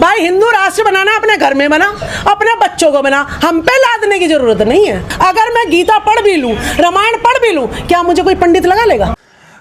भाई हिंदू राष्ट्र बनाना अपने घर में बना, अपने बच्चों को बना, हम पे लादने की जरूरत नहीं है। अगर मैं गीता पढ़ भी लूं, रामायण पढ़ भी लूं, क्या मुझे कोई पंडित लगा लेगा?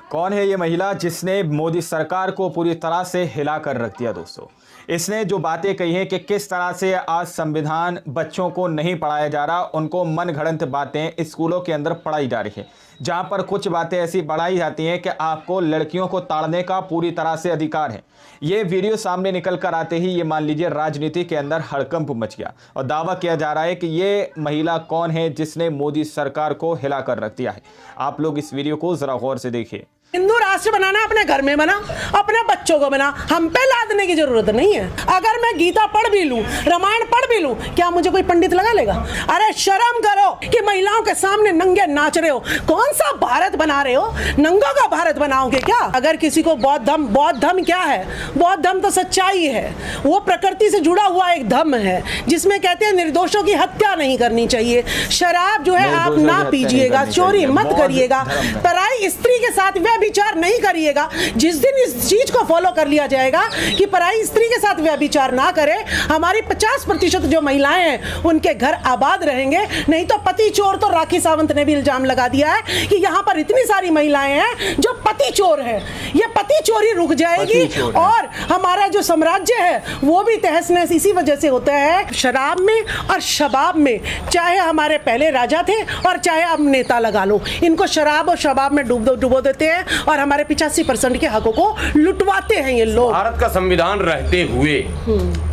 कौन है ये महिला जिसने मोदी सरकार को पूरी तरह से हिला कर रख दिया? दोस्तों, इसने जो बातें कही हैं कि किस तरह से आज संविधान बच्चों को नहीं पढ़ाया जा रहा, उनको मनगढ़ंत बातें स्कूलों के अंदर पढ़ाई जा रही है, जहां पर कुछ बातें ऐसी पढ़ाई जाती हैं कि आपको लड़कियों को ताड़ने का पूरी तरह से अधिकार है। ये वीडियो सामने निकल कर आते ही ये मान लीजिए राजनीति के अंदर हड़कंप मच गया और दावा किया जा रहा है कि ये महिला कौन है जिसने मोदी सरकार को हिला कर रख दिया है। आप लोग इस वीडियो को जरा गौर से देखिए। हिंदू राष्ट्र बनाना अपने घर में बना, अपने बच्चों को बना, हम पे लादने की जरूरत नहीं है। अगर मैं गीता पढ़ भी लूं, रामायण पढ़ भी लूं, क्या मुझे कोई पंडित लगा लेगा? अरे शर्म करो कि महिलाओं के सामने नंगे नाच रहे हो। कौन सा भारत बना रहे हो? नंगों का भारत बनाओगे क्या? अगर किसी को बौद्ध धर्म क्या है? बौद्ध धर्म तो सच्चाई है, वो प्रकृति से जुड़ा हुआ एक धर्म है जिसमें कहते हैं निर्दोषों की हत्या नहीं करनी चाहिए, शराब जो है आप ना पीजिएगा, चोरी मत करिएगा, पराई स्त्री के साथ व्यभिचार नहीं करिएगा। जिस दिन इस चीज को फॉलो कर लिया जाएगा कि पराई स्त्री के साथ व्यभिचार ना करे, हमारी 50% जो महिलाएं हैं उनके घर आबाद रहेंगे। नहीं तो पति चोर, तो राखी सावंत ने भी इल्जाम लगा दिया है कि यहाँ पर इतनी सारी महिलाएं हैं जो पति चोर है। ये पति चोरी रुक जाएगी और हमारा जो साम्राज्य है वो भी तहस नहस इसी वजह से होता है, शराब में और शबाब में। चाहे हमारे पहले राजा थे और चाहे अब नेता लगा लो, इनको शराब और शबाब में डुबो देते हैं और हमारे 85% के हकों को लुटवाते हैं ये लोग। भारत का संविधान रहते हुए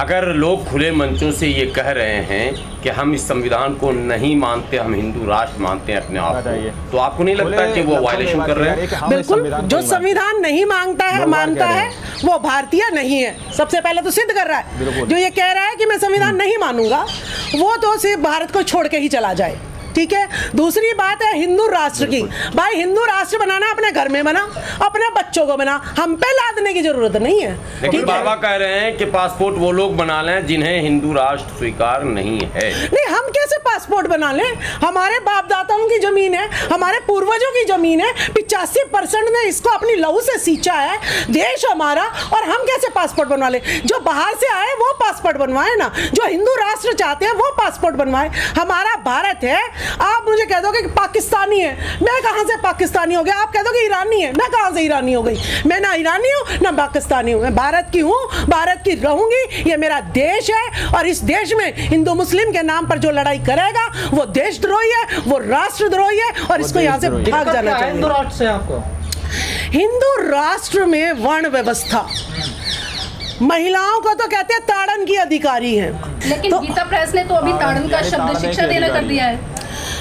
अगर लोग खुले मंचों से ये कह रहे हैं कि हम इस संविधान को नहीं मानते, हम हिंदू राष्ट्र मानते हैं अपने आप को, तो आपको नहीं लगता कि वो वायलेशन कर रहे हैं? बिल्कुल, जो संविधान नहीं मानता है वो भारतीय नहीं है। सबसे पहले तो सिद्ध कर रहा है। जो ये कह रहा है कि मैं संविधान नहीं मानूंगा, वो तो सिर्फ भारत को छोड़ के ही चला जाए। ठीक है। दूसरी बात है हिंदू राष्ट्र की। भाई हिंदू राष्ट्र बनाना अपने घर में बना, अपने बच्चों को बना, हम पे लादने की जरूरत नहीं है। लेकिन बाबा कह रहे हैं कि पासपोर्ट वो लोग बना लें जिन्हें हिंदू राष्ट्र स्वीकार नहीं है। नहीं, हम कैसे पासपोर्ट बना लें? हमारे बाप दाताओं की जमीन है, हमारे पूर्वजों की जमीन है, 85% ने इसको अपनी लहू से सींचा है, देश हमारा, और हम कैसे पासपोर्ट बनवा ले? जो बाहर से आए वो पासपोर्ट बनवाए ना, जो हिंदू राष्ट्र चाहते हैं वो पासपोर्ट बनवाए। हमारा भारत है। आप मुझे कह दोगे कि पाकिस्तानी है, मैं कहां से पाकिस्तानी हो गया? आप कह दोगे ईरानी है, मैं कहां से ईरानी हो गई? मैं ना ईरानी हूं ना पाकिस्तानी हूं, मैं भारत की हूं, भारत की रहूंगी। ये मेरा देश है और इस देश में हिंदू मुस्लिम के नाम पर जो लड़ाई करेगा वो देशद्रोही है, वो राष्ट्रद्रोही है और इसको यहां से भाग जाना चाहिए। हिंदू राष्ट्र से आपको, हिंदू राष्ट्र में वर्ण व्यवस्था, महिलाओं को तो कहते हैं ताड़न की अधिकारी हैं। लेकिन तो गीता प्रेस ने तो अभी ताड़न का शब्द शिक्षा देना कर दिया है।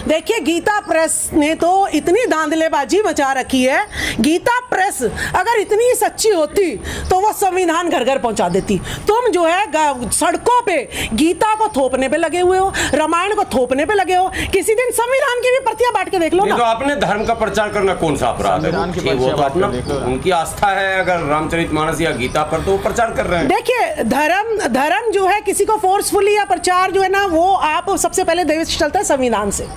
देखिए, गीता प्रेस ने तो इतनी धांधलेबाजी मचा रखी है। गीता प्रेस अगर इतनी सच्ची होती तो वो संविधान घर घर पहुंचा देती। तुम जो है सड़कों पे गीता को थोपने पे लगे हुए हो, रामायण को थोपने पे लगे हो। किसी दिन संविधान की भी प्रतियां बांट के देख लो ना। तो अपने धर्म का प्रचार करना कौन सा अपराध है? वो तो अपना उनकी आस्था है, अगर रामचरितमानस या गीता पर, तो वो प्रचार कर रहे हैं। देखिए, धर्म जो है किसी को फोर्सफुली या प्रचार जो है ना, वो आप सबसे पहले देश चलता है संविधान से।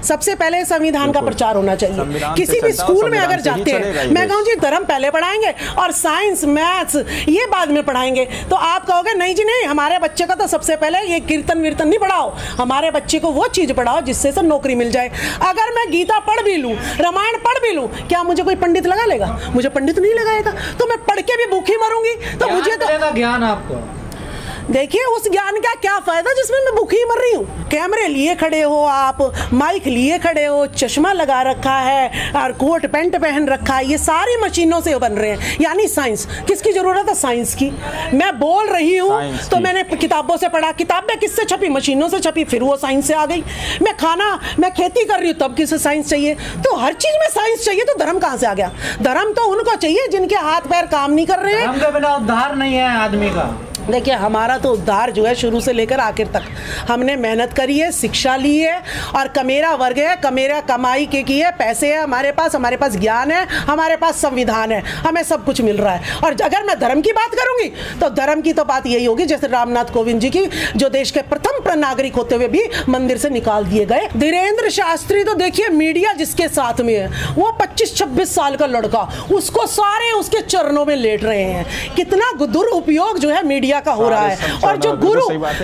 सबसे पहले संविधान का प्रचार होना चाहिए। किसी भी स्कूल में अगर जाते हैं, मैं कहूँ जी धर्म पहले पढ़ाएंगे और साइंस मैथ्स ये बाद में पढ़ाएंगे, तो आप कहोगे नहीं जी नहीं, हमारे बच्चे का तो सबसे पहले ये कीर्तन वीर्तन नहीं पढ़ाओ, हमारे बच्चे को वो चीज पढ़ाओ जिससे से नौकरी मिल जाए। अगर मैं गीता पढ़ भी लूं, रामायण पढ़ भी लूं, क्या मुझे कोई पंडित लगा लेगा? मुझे पंडित नहीं लगाएगा, तो मैं पढ़ के भी भूखी मरूंगी। तो मुझे तो ज्ञान आपको, देखिए उस ज्ञान का क्या फायदा जिसमें मैं भूखी मर रही हूँ। कैमरे लिए खड़े हो आप, माइक लिए खड़े हो, चश्मा लगा रखा है और कोट पैंट पहन रखा है, ये सारी मशीनों से बन रहे हैं। यानी साइंस, किसकी जरूरत है साइंस की? मैं बोल रही हूँ तो मैंने किताबों से पढ़ा, किताबें किससे छपी? मशीनों से छपी, फिर वो साइंस से आ गई। मैं खेती कर रही हूँ तब किसे साइंस चाहिए? तो हर चीज में साइंस चाहिए, तो धर्म कहाँ से आ गया? धर्म तो उनको चाहिए जिनके हाथ पैर काम नहीं कर रहे हैं। धर्म के बिना उद्धार नहीं है आदमी का। देखिए, हमारा तो उद्धार जो है शुरू से लेकर आखिर तक हमने मेहनत करी है, शिक्षा ली है और कमेरा वर्ग है, कमेरा कमाई के की है, पैसे है हमारे पास ज्ञान है, हमारे पास संविधान है, हमें सब कुछ मिल रहा है। और अगर मैं धर्म की बात करूंगी तो धर्म की तो बात यही होगी जैसे रामनाथ कोविंद जी की, जो देश के प्रथम नागरिक होते हुए भी मंदिर से निकाल दिए गए। धीरेन्द्र शास्त्री तो देखिए, मीडिया जिसके साथ में है, वो 25-26 साल का लड़का, उसको सारे उसके चरणों में लेट रहे हैं। कितना दुरुपयोग जो है मीडिया मीडिया का हो रहा है। और जो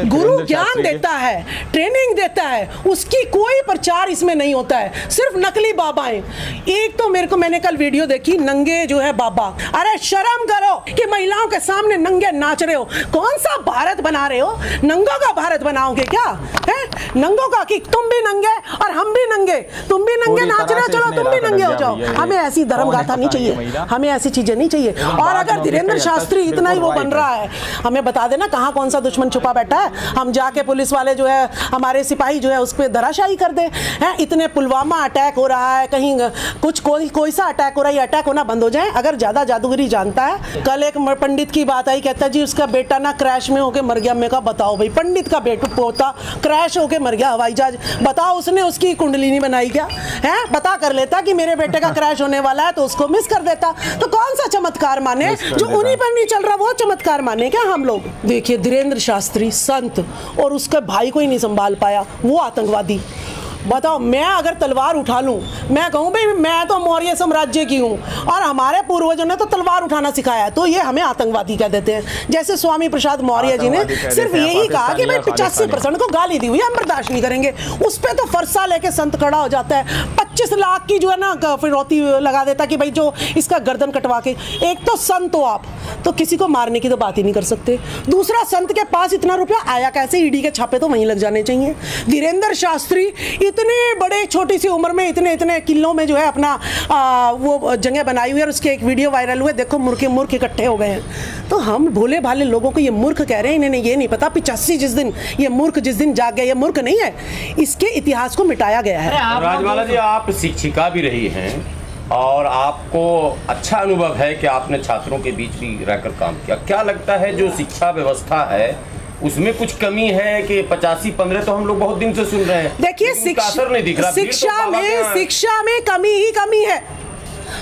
गुरु ज्ञान देता है, ट्रेनिंग देता है, उसकी कोई प्रचार इसमें नहीं होता है, सिर्फ नकली बाबाएं। एक तो मैंने कल वीडियो देखी, नंगे जो है बाबा। अरे शर्म करो कि महिलाओं के सामने नंगे नाच रहे हो। कौन सा भारत बना रहे हो? नंगों का भारत बनाओगे क्या है? नंगों का कि तुम भी नंगे और हम भी नंगे, तुम भी नंगे नाच रहे हो, चलो तुम भी नंगे हो जाओ। हमें ऐसी धर्म गाथा नहीं चाहिए, हमें ऐसी चीजें नहीं चाहिए। और अगर धीरेन्द्र शास्त्री इतना ही वो बन रहा है, हमें बता देना कहाँ कौन सा दुश्मन छुपा बैठा है। हम जाके पुलिस वाले जो है, हमारे सिपाही जो है, उस पर धराशायी कर दे हैं। इतने पुलवामा अटैक हो रहा है, कहीं कुछ कोई सा अटैक हो रहा है, अटैक होना बंद हो जाए। अगर ज्यादा जादूगरी जानता है। कल एक पंडित की बात आई, कहता जी उसका बेटा ना क्रैश में होके मर गया। मैं कहा बताओ भाई, पंडित का पोता क्रैश होके मर गया हवाई जहाज, बताओ उसने उसकी कुंडलिनी बनाई क्या है? पता कर लेता कि मेरे बेटे का क्रैश होने वाला है तो उसको मिस कर देता। तो कौन सा चमत्कार माने? जो उन्हीं पर नहीं चल रहा वो चमत्कार माने क्या हम लोग? देखिए धीरेन्द्र शास्त्री संत और उसके भाई को ही नहीं संभाल पाया, वो आतंकवादी। बताओ, मैं अगर तलवार उठा लूं, मैं कहूं भाई मैं तो मौर्य साम्राज्य की हूं और हमारे पूर्वजों ने तो तलवार उठाना सिखाया, तो ये हमें आतंकवादी कह देते हैं। जैसे स्वामी प्रसाद मौर्य जी ने सिर्फ यही कहा कि भाई 85% को गाली दी हुई हम बर्दाश्त नहीं करेंगे। उस पर तो फरसा लेके संत खड़ा हो जाता है, 25 लाख की जो है ना फिरौती लगा देता कि भाई जो इसका गर्दन कटवा के। एक तो संत हो आप, तो किसी को मारने की तो बात ही नहीं कर सकते। दूसरा, संत के पास इतना रुपया आया कैसे? ईडी के छापे तो वहीं लग जाने चाहिए। धीरेन्द्र शास्त्री इतने बड़े छोटी सी उम्र में इतने किलों में जो है अपना वो जगह बनाई हुई है और उसके एक वीडियो वायरल हुए, देखो मूर्ख इकट्ठे हो गए हैं। तो हम भोले भाले लोगों को ये मूर्ख कह रहे हैं, इन्हें ये नहीं पता 85 जिस दिन ये मूर्ख जिस दिन जाग गया, ये मूर्ख नहीं है, इसके इतिहास को मिटाया गया है। राजमाला जी, आप शिक्षिका भी रही हैं और आपको अच्छा अनुभव है कि आपने छात्रों के बीच भी रहकर काम किया। क्या लगता है जो शिक्षा व्यवस्था है उसमें कुछ कमी है कि 85-15 तो हम लोग बहुत दिन से सुन रहे हैं? देखिए शिक्षा में कमी ही कमी है।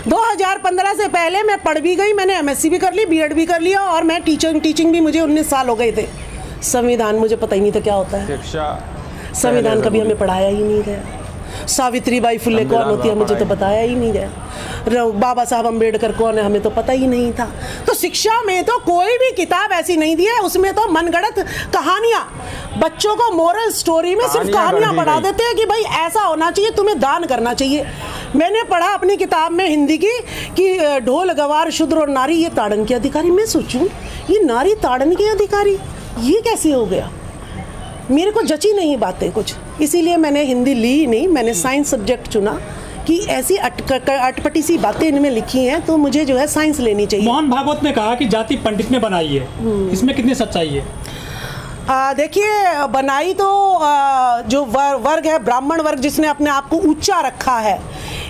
2015 से पहले मैं पढ़ भी गई, मैंने MSc भी कर ली, B.Ed भी कर लिया और मैं टीचिंग भी, मुझे 19 साल हो गए थे। संविधान मुझे पता ही नहीं था क्या होता है, संविधान कभी हमें पढ़ाया ही नहीं गया। सावित्रीबाई फुले कौन होती है मुझे तो बताया ही नहीं गया। बाबा साहब अम्बेडकर कौन है हमें तो पता ही नहीं था। तो शिक्षा में तो कोई भी किताब ऐसी नहीं दी है, उसमें तो मनगढ़ंत कहानियां, बच्चों को मोरल स्टोरी में सिर्फ कहानियां पढ़ा देते हैं कि भाई ऐसा होना चाहिए, तुम्हें दान करना चाहिए। मैंने पढ़ा अपनी किताब में हिंदी की कि ढोल गवार शूद्र और नारी ये ताड़न के अधिकारी। मैं सोचूं ये नारी ताड़न के अधिकारी ये कैसे हो गया? मेरे को जची नहीं बातें कुछ, इसीलिए मैंने हिंदी ली ही नहीं, मैंने साइंस सब्जेक्ट चुना कि ऐसी अटपटी सी बातें इनमें लिखी हैं तो मुझे जो है साइंस लेनी चाहिए। मोहन भागवत ने कहा कि जाति पंडित ने बनाई है, इसमें कितनी सच्चाई है? देखिए बनाई तो जो वर्ग है ब्राह्मण वर्ग, जिसने अपने आप को ऊंचा रखा है,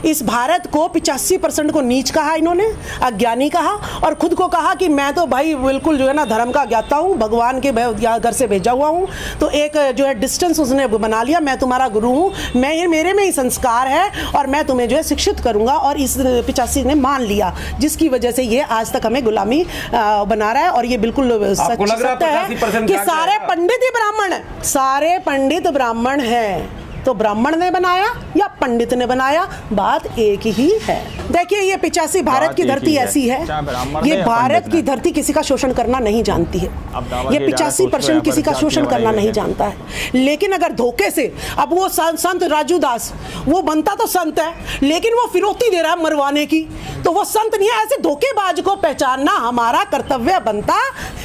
इस भारत को 85% को नीच कहा इन्होंने, अज्ञानी कहा और खुद को कहा कि मैं तो भाई बिल्कुल जो है ना धर्म का ज्ञाता हूँ, भगवान के घर से भेजा हुआ हूँ। तो एक जो है डिस्टेंस उसने बना लिया, मैं तुम्हारा गुरु हूँ, मैं मेरे में ही संस्कार है और मैं तुम्हें जो है शिक्षित करूँगा। और इस 85 ने मान लिया, जिसकी वजह से ये आज तक हमें गुलामी बना रहा है। और ये बिल्कुल सत्य है कि सारे पंडित ही ब्राह्मण है, सारे पंडित ब्राह्मण हैं। तो ब्राह्मण ने बनाया या पंडित ने बनाया, बात एक ही है। देखिए ये 85 भारत की धरती ऐसी है, ये भारत की धरती किसी का शोषण करना नहीं जानती है। ये 85% किसी का शोषण करना नहीं जानता है। लेकिन अगर धोखे से, अब वो संत राजू दास वो बनता तो संत है, लेकिन वो फिरौती दे रहा है मरवाने की, तो वो संत नहीं है। ऐसे धोखेबाज को पहचानना हमारा कर्तव्य बनता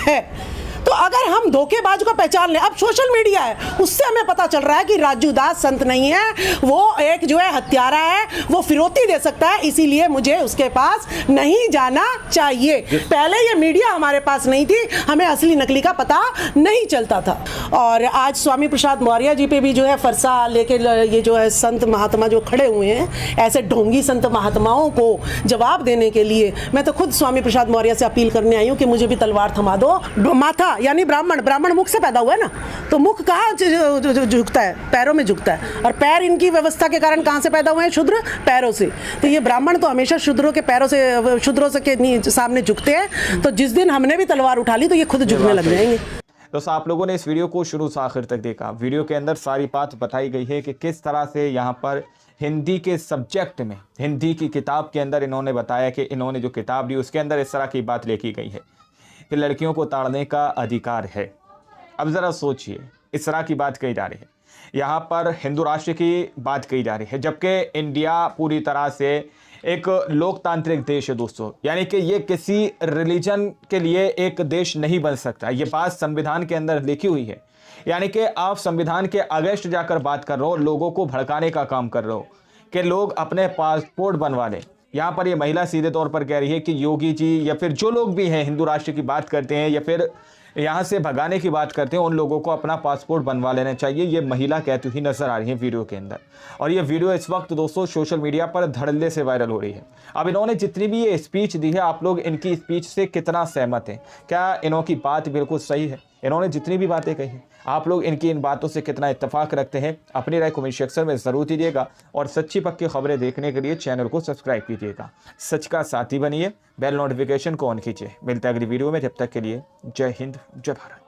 है। तो अगर हम धोखेबाज को पहचान लें, अब सोशल मीडिया है, उससे हमें पता चल रहा है कि राजू दास संत नहीं है, वो एक जो है हत्यारा है, वो फिरौती दे सकता है, इसीलिए मुझे उसके पास नहीं जाना चाहिए। पहले ये मीडिया हमारे पास नहीं थी, हमें असली नकली का पता नहीं चलता था। और आज स्वामी प्रसाद मौर्य जी पे भी जो है फरसा लेके ये जो है संत महात्मा जो खड़े हुए हैं, ऐसे ढोंगी संत महात्माओं को जवाब देने के लिए मैं तो खुद स्वामी प्रसाद मौर्य से अपील करने आई हूँ कि मुझे भी तलवार थमा दो। माथा यानी ब्राह्मण मुख से पैदा हुआ है ना, तो मुख कहाँ झुकता है? पैरों में झुकता है। और पैर इनकी व्यवस्था के कारण कहाँ से पैदा हुए हैं? शूद्र, पैरों से। तो ये ब्राह्मण तो हमेशा शूद्रों के पैरों से, शूद्रों से के सामने झुकते हैं। तो जिस दिन हमने भी तलवार उठा ली तो ये खुद झुकने लग जाएंगे। दोस्तों आप लोगों ने इस वीडियो को शुरू से आखिर तक देखा। वीडियो के अंदर सारी बात बताई गई है कि किस तरह से यहाँ पर हिंदी के सब्जेक्ट में, हिंदी की किताब के अंदर इन्होंने बताया कि इन्होंने जो किताब ली उसके अंदर इस तरह की बात लिखी गई है। कि लड़कियों को ताड़ने का अधिकार है। अब ज़रा सोचिए, इस तरह की बात कही जा रही है, यहाँ पर हिंदू राष्ट्र की बात कही जा रही है, जबकि इंडिया पूरी तरह से एक लोकतांत्रिक देश है दोस्तों। यानी कि ये किसी रिलीजन के लिए एक देश नहीं बन सकता। ये बात संविधान के अंदर लिखी हुई है। यानी कि आप संविधान के अगेंस्ट जाकर बात कर रहे हो, लोगों को भड़काने का काम कर रहे हो कि लोग अपने पासपोर्ट बनवा लें। यहाँ पर ये महिला सीधे तौर पर कह रही है कि योगी जी या फिर जो लोग भी हैं हिंदू राष्ट्र की बात करते हैं या फिर यहाँ से भगाने की बात करते हैं, उन लोगों को अपना पासपोर्ट बनवा लेना चाहिए। ये महिला कहती हुई नजर आ रही है वीडियो के अंदर। और ये वीडियो इस वक्त दोस्तों सोशल मीडिया पर धड़ल्ले से वायरल हो रही है। अब इन्होंने जितनी भी ये स्पीच दी है, आप लोग इनकी स्पीच से कितना सहमत हैं? क्या इनकी बात बिल्कुल सही है? इन्होंने जितनी भी बातें कही, आप लोग इनकी इन बातों से कितना इत्तेफाक रखते हैं? अपनी राय कमेंट सेक्शन में ज़रूर दीजिएगा और सच्ची पक्की खबरें देखने के लिए चैनल को सब्सक्राइब कीजिएगा। सच का साथी बनिए, बेल नोटिफिकेशन को ऑन कीजिए। मिलते हैं अगली वीडियो में, जब तक के लिए जय हिंद, जय भारत।